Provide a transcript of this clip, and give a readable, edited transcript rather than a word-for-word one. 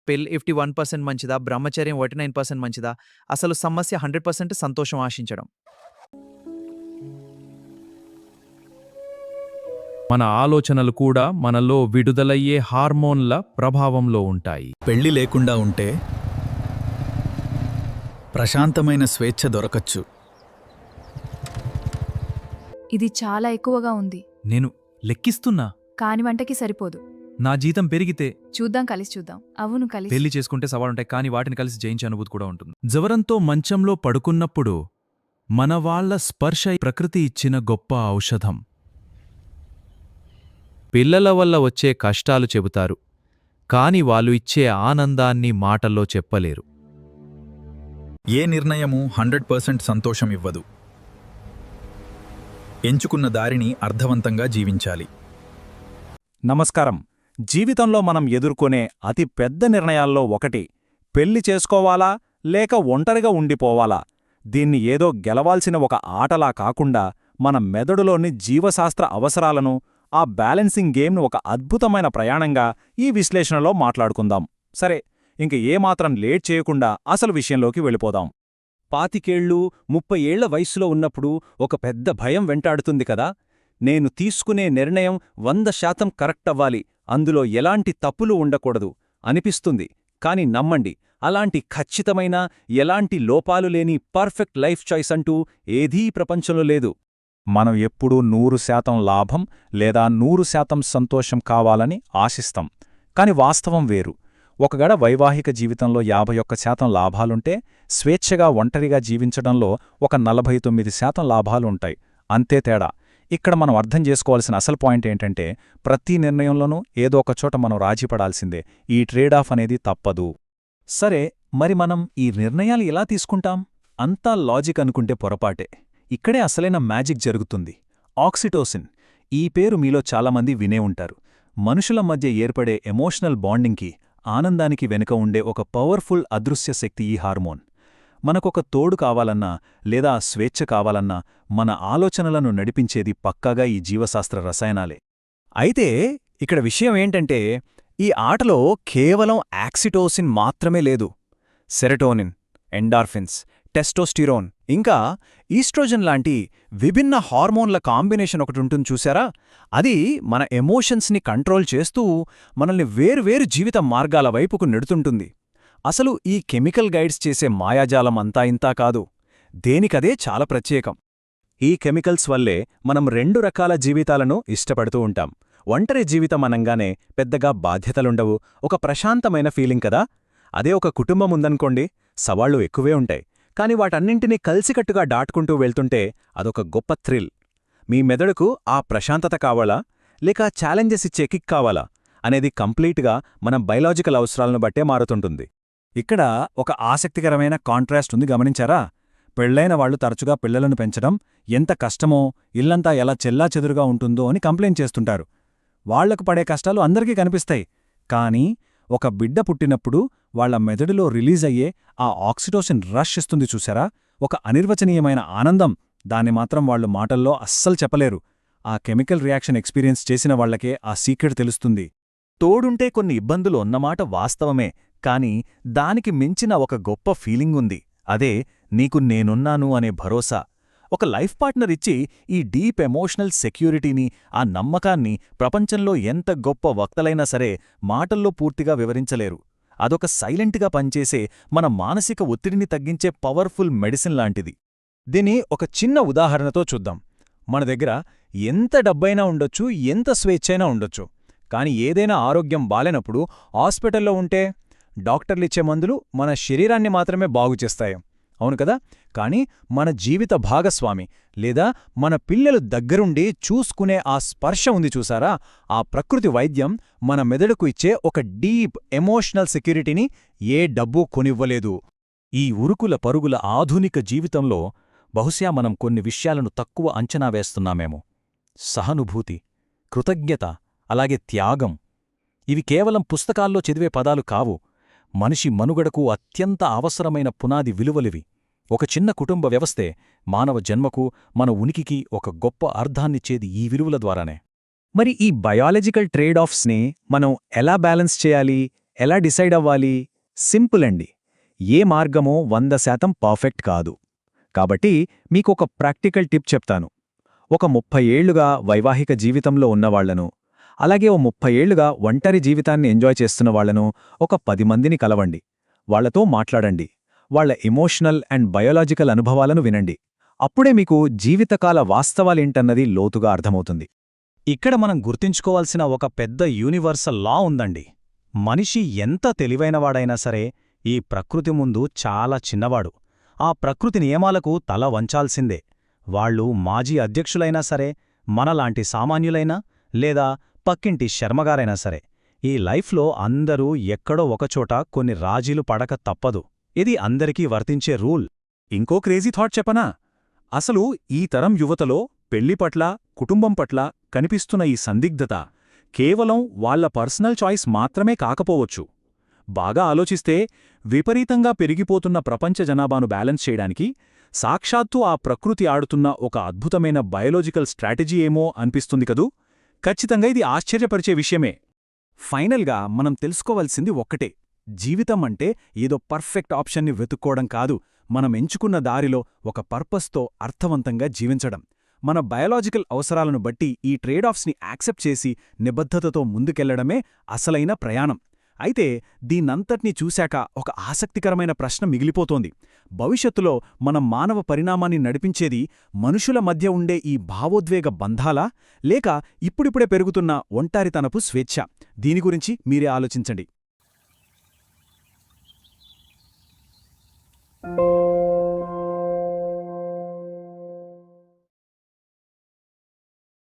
పెళ్లి 51% మంచిదా? బ్రహ్మచర్యం 49% మంచిదా? అసలు సమస్య 100% సంతోషం ఆశించడం. మన ఆలోచనలు కూడా మనలో విడుదలయ్యే హార్మోన్ల ప్రభావంలో ఉంటాయి. పెళ్లి లేకుండా ఉంటే ప్రశాంతమైన స్వేచ్ఛ దొరకచ్చు. ఇది చాలా ఎక్కువగా ఉంది. నేను లెక్కిస్తున్నా. కాని వంటకి సరిపోదు. నా జీతం పెరిగితే చూద్దాం, కలిసి చూద్దాం. అవును, కలిసి. పెళ్లి చేసుకుంటే సవాలుంటాయి, కానీ వాటిని కలిసి జయించే అనుభూతి కూడా ఉంటుంది. జ్వరంతో మంచంలో పడుకున్నప్పుడు మన వాళ్ళ స్పర్శ ప్రకృతి ఇచ్చిన గొప్ప ఔషధం. పిల్లల వల్ల వచ్చే కష్టాలు చెబుతారు, కాని వాళ్ళు ఇచ్చే ఆనందాన్ని మాటల్లో చెప్పలేరు. ఏ నిర్ణయమూ 100% సంతోషం ఇవ్వదు. ఎంచుకున్న దారిని అర్థవంతంగా జీవించాలి. నమస్కారం. జీవితంలో మనం ఎదుర్కొనే అతి పెద్ద నిర్ణయాల్లో ఒకటి పెళ్లి చేసుకోవాలా లేక ఒంటరిగా ఉండిపోవాలా. దీన్ని ఏదో గెలవాల్సిన ఒక ఆటలా కాకుండా మన మెదడులోని జీవశాస్త్ర అవసరాలను, ఆ బ్యాలెన్సింగ్ గేమ్ను ఒక అద్భుతమైన ప్రయాణంగా ఈ విశ్లేషణలో మాట్లాడుకుందాం. సరే, ఇంక ఏమాత్రం లేట్ చేయకుండా అసలు విషయంలోకి వెళ్ళిపోదాం. 25 30 ఏళ్ల వయస్సులో ఉన్నప్పుడు ఒక పెద్ద భయం వెంటాడుతుంది కదా. నేను తీసుకునే నిర్ణయం 100% కరెక్టవ్వాలి, అందులో ఎలాంటి తప్పులు ఉండకూడదు అనిపిస్తుంది. కాని నమ్మండి, అలాంటి ఖచ్చితమైన, ఎలాంటి లోపాలు లేని పర్ఫెక్ట్ లైఫ్ చాయిస్ అంటూ ఏదీ ప్రపంచంలో లేదు. మనం ఎప్పుడూ 100% లాభం లేదా 100% సంతోషం కావాలని ఆశిస్తాం. కాని వాస్తవం వేరు. ఒకగడ వైవాహిక జీవితంలో 51% లాభాలుంటే స్వేచ్ఛగా ఒంటరిగా జీవించడంలో ఒక 49% లాభాలుంటాయి. అంతే తేడా. ఇక్కడ మనం అర్థం చేసుకోవాల్సిన అసలు పాయింట్ ఏంటంటే, ప్రతి నిర్ణయంలోనూ ఏదో ఒక చోట మనం రాజీపడాల్సిందే. ఈ ట్రేడ్ ఆఫ్ అనేది తప్పదు. సరే, మరి మనం ఈ నిర్ణయాలు ఎలా తీసుకుంటాం? అంతా లాజిక్ అనుకుంటే పొరపాటే. ఇక్కడే అసలైన మ్యాజిక్ జరుగుతుంది. ఆక్సిటోసిన్. ఈ పేరు మీలో చాలామంది వినే ఉంటారు. మనుషుల మధ్య ఏర్పడే ఎమోషనల్ బాండింగ్కి, ఆనందానికి వెనుక ఉండే ఒక పవర్ఫుల్ అదృశ్య శక్తి ఈ హార్మోన్. మనకొక తోడు కావాలన్నా లేదా స్వేచ్ఛ కావాలన్నా మన ఆలోచనలను నడిపించేది పక్కాగా ఈ జీవశాస్త్ర రసాయనాలే. అయితే ఇక్కడ విషయం ఏంటంటే, ఈ ఆటలో కేవలం ఆక్సిటోసిన్ మాత్రమే లేదు. సెరటోనిన్, ఎండార్ఫిన్స్, టెస్టోస్టిరోన్, ఇంకా ఈస్ట్రోజన్ లాంటి విభిన్న హార్మోన్ల కాంబినేషన్ ఒకటుంటుంది చూశారా. అది మన ఎమోషన్స్ని కంట్రోల్ చేస్తూ మనల్ని వేర్వేరు జీవిత మార్గాల వైపుకు నెడుతుంటుంది. అసలు ఈ కెమికల్ గైడ్స్ చేసే మాయాజాలం అంతా ఇంతా కాదు. దేనికదే చాలా ప్రత్యేకం. ఈ కెమికల్స్ వల్లే మనం 2 రకాల జీవితాలను ఇష్టపడుతూ ఉంటాం. ఒంటరి జీవితం అనంగానే పెద్దగా బాధ్యతలుండవు, ఒక ప్రశాంతమైన ఫీలింగ్ కదా. అదే ఒక కుటుంబం ఉందనుకోండి, సవాళ్లు ఎక్కువే ఉంటాయి. కాని వాటన్నింటినీ కలిసికట్టుగా దాటుకుంటూ వెళ్తుంటే అదొక గొప్ప థ్రిల్. మీ మెదడుకు ఆ ప్రశాంతత కావాలా లేక ఛాలెంజెస్ ఇచ్చే కిక్ కావాలా అనేది కంప్లీట్గా మన బయలాజికల్ అవసరాలను బట్టే మారుతుంటుంది. ఇక్కడ ఒక ఆసక్తికరమైన కాంట్రాస్ట్ ఉంది, గమనించారా? పెళ్లైన వాళ్లు తరచుగా పిల్లలను పెంచడం ఎంత కష్టమో, ఇల్లంతా ఎలా చెల్లాచెదురుగా ఉంటుందో అని కంప్లైంట్ చేస్తుంటారు. వాళ్లకు పడే కష్టాలు అందరికీ కనిపిస్తాయి. కానీ ఒక బిడ్డ పుట్టినప్పుడు వాళ్ల మెదడులో రిలీజ్ అయ్యే ఆ ఆక్సిటోసిన్ రష్ ఇస్తుంది చూసారా, ఒక అనిర్వచనీయమైన ఆనందం. దాన్ని మాత్రం వాళ్లు మాటల్లో అస్సలు చెప్పలేరు. ఆ కెమికల్ రియాక్షన్ ఎక్స్పీరియన్స్ చేసిన వాళ్లకే ఆ సీక్రెట్ తెలుస్తుంది. తోడుంటే కొన్ని ఇబ్బందులు ఉన్నమాట వాస్తవమే, కాని దానికి మించిన ఒక గొప్ప ఫీలింగ్ ఉంది. అదే నీకు నేనున్నాను అనే భరోసా. ఒక లైఫ్ పార్ట్నర్ ఇచ్చి ఈ డీప్ ఎమోషనల్ సెక్యూరిటీని, ఆ నమ్మకాన్ని ప్రపంచంలో ఎంత గొప్ప వక్తలైనా సరే మాటల్లో పూర్తిగా వివరించలేరు. అదొక సైలెంట్గా పనిచేసే, మన మానసిక ఒత్తిడిని తగ్గించే పవర్ఫుల్ మెడిసిన్ లాంటిది. దీన్ని ఒక చిన్న ఉదాహరణతో చూద్దాం. మన దగ్గర ఎంత డబ్బైనా ఉండొచ్చు, ఎంత స్వేచ్ఛైనా ఉండొచ్చు. కాని ఏదైనా ఆరోగ్యం బాలేనప్పుడు హాస్పిటల్లో ఉంటే డాక్టర్లిచ్చే మందులు మన శరీరాన్ని మాత్రమే బాగుచేస్తాయి, అవును కదా. కాని మన జీవిత భాగస్వామి లేదా మన పిల్లలు దగ్గరుండి చూసుకునే ఆ స్పర్శ ఉంది చూసారా, ఆ ప్రకృతి వైద్యం మన మెదడుకు ఇచ్చే ఒక డీప్ ఎమోషనల్ సెక్యూరిటీని ఏ డబ్బూ కొనివ్వలేదు. ఈ ఉరుకుల పరుగుల ఆధునిక జీవితంలో బహుశా మనం కొన్ని విషయాలను తక్కువ అంచనా వేస్తున్నామేమో. సహానుభూతి, కృతజ్ఞత, అలాగే త్యాగం. ఇవి కేవలం పుస్తకాల్లో చదివే పదాలు కావు. మనిషి మనుగడకు అత్యంత అవసరమైన పునాది విలువలివి. ఒక చిన్న కుటుంబ వ్యవస్థే మానవ జన్మకు, మన ఉనికికి ఒక గొప్ప అర్థాన్నిచ్చేది ఈ విలువల ద్వారానే. మరి ఈ బయాలజికల్ ట్రేడ్ ఆఫ్స్ని మనం ఎలా బ్యాలెన్స్ చేయాలి, ఎలా డిసైడ్ అవ్వాలి? సింపుల్ అండి. ఏ మార్గమో 100% పర్ఫెక్ట్ కాదు. కాబట్టి మీకొక ప్రాక్టికల్ టిప్ చెప్తాను. ఒక 30 ఏళ్లుగా వైవాహిక జీవితంలో ఉన్నవాళ్లను, అలాగే ఓ 30 ఏళ్లుగా ఒంటరి జీవితాన్ని ఎంజాయ్ చేస్తున్న వాళ్లను ఒక 10 మందిని కలవండి. వాళ్లతో మాట్లాడండి. వాళ్ల ఎమోషనల్ అండ్ బయోలాజికల్ అనుభవాలను వినండి. అప్పుడే మీకు జీవితకాల వాస్తవాలేంటన్నది లోతుగా అర్థమవుతుంది. ఇక్కడ మనం గుర్తుంచుకోవాల్సిన ఒక పెద్ద యూనివర్సల్ లా ఉందండి. మనిషి ఎంత తెలివైనవాడైనా సరే ఈ ప్రకృతి ముందు చాలా చిన్నవాడు. ఆ ప్రకృతి నియమాలకు తల వంచాల్సిందే. వాళ్ళు మాజీ అధ్యక్షులైనా సరే, మనలాంటి సామాన్యులైనా, లేదా పక్కింటి శర్మగారైనా సరే, ఈ లైఫ్లో అందరూ ఎక్కడో ఒకచోట కొన్ని రాజీలు పడక తప్పదు. ఇది అందరికీ వర్తించే రూల్. ఇంకో క్రేజీ థాట్ చెప్పనా? అసలు ఈ తరం యువతలో పెళ్లి పట్ల, కుటుంబం పట్ల కనిపిస్తున్న ఈ సందిగ్ధత కేవలం వాళ్ల పర్సనల్ చాయిస్ మాత్రమే కాకపోవచ్చు. బాగా ఆలోచిస్తే విపరీతంగా పెరిగిపోతున్న ప్రపంచ జనాభాను బ్యాలెన్స్ చేయడానికి సాక్షాత్తు ఆ ప్రకృతి ఆడుతున్న ఒక అద్భుతమైన బయోలాజికల్ స్ట్రాటజీ ఏమో అనిపిస్తుంది కదూ. ఖచ్చితంగా ఇది ఆశ్చర్యపరిచే విషయమే. ఫైనల్గా మనం తెలుసుకోవాల్సింది ఒక్కటే: జీవితం అంటే ఏదో పర్ఫెక్ట్ ఆప్షన్ని వెతుక్కోవడం కాదు, మనం ఎంచుకున్న దారిలో ఒక పర్పస్తో అర్థవంతంగా జీవించడం. మన బయోలాజికల్ అవసరాలను బట్టి ఈ ట్రేడ్ ఆఫ్స్ని యాక్సెప్ట్ చేసి నిబద్ధతతో ముందుకెళ్లడమే అసలైన ప్రయాణం. అయితే దీన్నంతటినీ చూశాక ఒక ఆసక్తికరమైన ప్రశ్న మిగిలిపోతోంది. భవిష్యత్తులో మనం మానవ పరిణామాన్ని నడిపించేది మనుషుల మధ్య ఉండే ఈ భావోద్వేగ బంధాలా, లేక ఇప్పుడిప్పుడే పెరుగుతున్న ఒంటారితనపు స్వేచ్ఛ? దీని గురించి మీరే ఆలోచించండి.